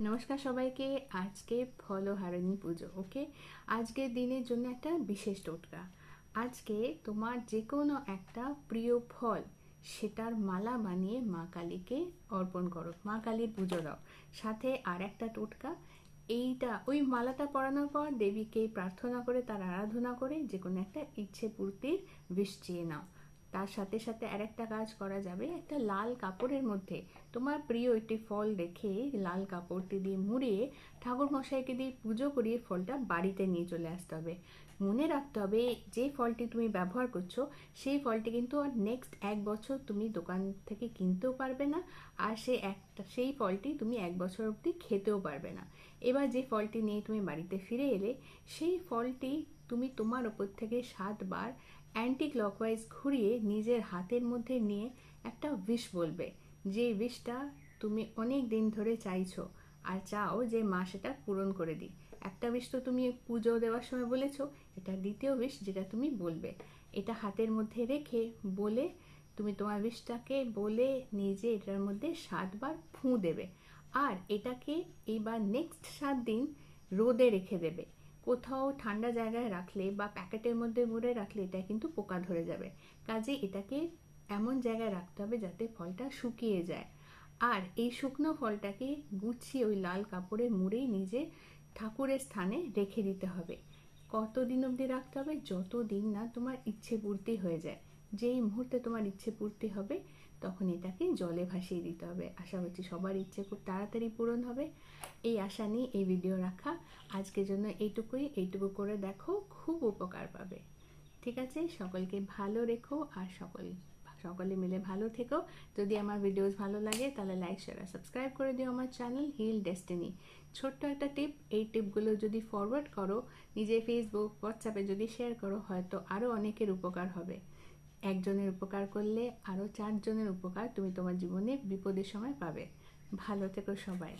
নমস্কার সবাইকে। আজকে ফলহারিণী পুজো। ওকে, আজকের দিনের জন্য একটা বিশেষ টোটকা। আজকে তোমার যে কোনো একটা প্রিয় ফল সেটার মালা বানিয়ে মা কালীকে অর্পণ করো, মা কালীর পুজো দাও। সাথে আর একটা টোটকা, এইটা ওই মালাটা পরানোর পর দেবীকে প্রার্থনা করে তার আরাধনা করে যে কোনো একটা ইচ্ছে পূর্তির উইশ চেয়ে নাও। তার সাথে সাথে আরেকটা কাজ করা যাবে, একটা লাল কাপড়ের মধ্যে তোমার প্রিয় একটি ফল রেখে লাল কাপড়টি দিয়ে মুড়িয়ে ঠাকুর মশাইকে দিয়ে পুজো করিয়ে ফলটা বাড়িতে নিয়ে চলে আসতে হবে। মনে রাখতে হবে যে ফলটি তুমি ব্যবহার করছো সেই ফলটি কিন্তু আর নেক্সট 1 বছর তুমি দোকান থেকে কিনতেও পারবে না, আর সেই ফলটি তুমি 1 বছর অবধি খেতেও পারবে না। এবার যে ফলটি নিয়ে তুমি বাড়িতে ফিরে এলে সেই ফলটি তুমি তোমার ওপর থেকে 7 বার অ্যান্টি ক্লকওয়াইজ ঘুরিয়ে নিজের হাতের মধ্যে নিয়ে একটা উইশ বলবে, যে উইশটা তুমি অনেক দিন ধরে চাইছো আর চাও যে মা সেটা পূরণ করে দিই। একটা উইশ তো তুমি পুজো দেওয়ার সময় বলেছো, এটা দ্বিতীয় উইশ যেটা তুমি বলবে। এটা হাতের মধ্যে রেখে বলে তুমি তোমার উইশটাকে বলে নিজে এটার মধ্যে 7 বার ফুঁ দেবে। আর এটাকে এইবার নেক্সট 7 দিন রোদে রেখে দেবে। কোথাও ঠান্ডা জায়গায় রাখলে বা প্যাকেটের মধ্যে মুড়ে রাখলে এটা কিন্তু পোকা ধরে যাবে। কাজে এটাকে এমন জায়গায় রাখতে হবে যাতে ফলটা শুকিয়ে যায়। আর এই শুকনো ফলটাকে গুছিয়ে ওই লাল কাপড়ে মুড়েই নিজে ঠাকুরের স্থানে রেখে দিতে হবে। কতদিন অবধি রাখতে হবে? যতদিন না তোমার ইচ্ছে পূর্তি হয়ে যায়। যেই মুহূর্তে তোমার ইচ্ছে পূর্তি হবে তখন এটাকে জলে ভাসিয়ে দিতে হবে। আশা করছি সবার ইচ্ছে খুব তাড়াতাড়ি পূরণ হবে। এই আশা নিয়ে এই ভিডিও রাখা। আজকের জন্য এইটুকু করে দেখো, খুব উপকার পাবে। ঠিক আছে, সকলকে ভালো রেখো আর সকলে মিলে ভালো থেকো। যদি আমার ভিডিওস ভালো লাগে তাহলে লাইক শেয়ার আর সাবস্ক্রাইব করে দিও আমার চ্যানেল হিল ডেস্টিনি। ছোট্ট একটা টিপ, এই টিপগুলো যদি ফরওয়ার্ড করো নিজের ফেসবুক হোয়াটসঅ্যাপে যদি শেয়ার করো, হয়তো আরও অনেকের উপকার হবে। একজনের উপকার করলে আরও 4 জনের উপকার তুমি তোমার জীবনে বিপদের সময় পাবে। ভালো থেকো সবাই।